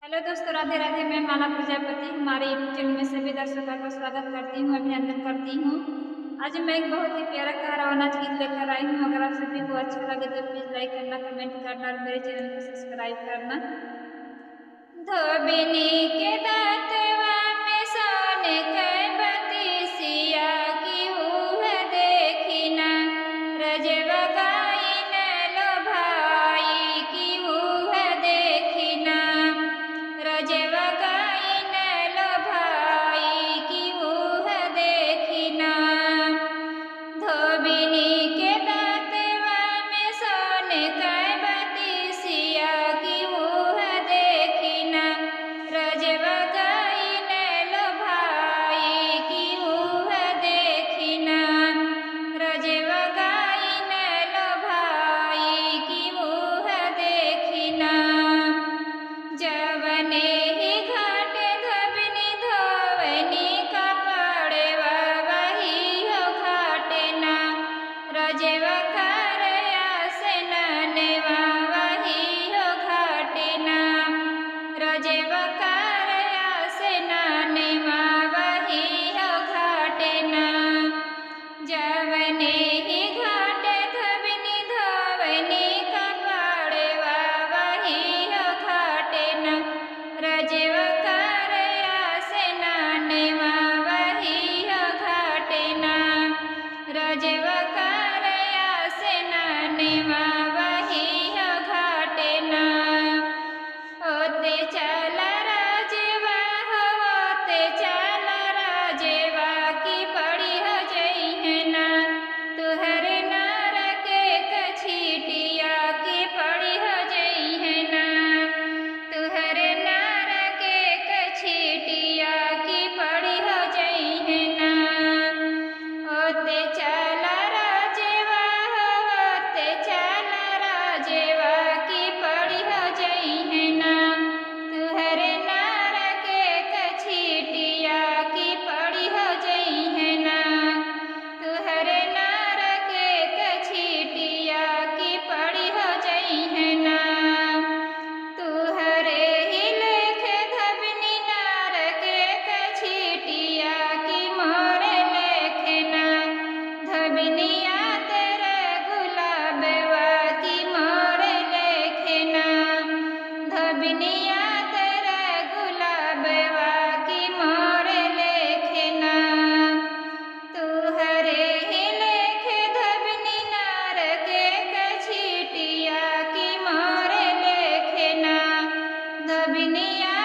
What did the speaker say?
Hello दोस्तों, राधे राधे। मैं माला प्रजापति हमारे यूट्यूब चैनल में सभी दर्शकों का स्वागत करती हूँ, अभिनंदन करती हूँ। आज मैं एक बहुत ही प्यारा कहारा नाच गीत लेकर आई हूँ। अगर आप सभी को अच्छा लगे तो प्लीज लाइक करना, कमेंट करना और मेरे चैनल को सब्सक्राइब करना। धोबिनी के दाँतवा में सोने कै बतीसिया की ऊह देखिना, रजवा गाइन लो भाई की ऊह देखिना, रजवा गाइन लो भाई की ऊह देखिना। धोबिनी के दाँतवा में सोने कै बतीसिया की ऊह देखिना, रजवा गाइन लो भाई की ऊह देखिना, रजवा गाइन लो भाई की ऊह देखिना। जवने ही घाट धोबिनी धोवनी कपड़वा वही हो घाटना, रजवा करया स्नानवा वही हो घाटना, रजवा करया स्नानवा वही हो घाटना। जवने ही घाट धोबिनी धोवनी कपड़वा वही हो घाटना, रजवा करया स्नानवा वही हो घाटना, रजवा करया स्नानवा वही हो घाटना। ओते चल राजवा हो, ओते चल राजवा की पड़ी हो जइहना, तुहर नार के कछिटिया की पड़ी हो जइहना, तुहर नार के कछिटिया की पड़ी हो जइहना। ओते चल राजवा हो, ओते चल राजवा की पड़ी हो जइहना, तुहर नार के कछिटिया की पड़ी हो जइहना, तुहर नार के कछिटिया की पड़ी हो जइहना। तुहरे ही लेख धोबिनी नार के कछिटिया की मोर लेखना, धोबिनिया तेरे गुलाबवा की मोर लेखना, धोबिनिया तेरे गुलाबवा की मोर लेखना। तुहरे ही लेख धोबिनी नार के कछिटिया की मोर लेखना, धोबिनिया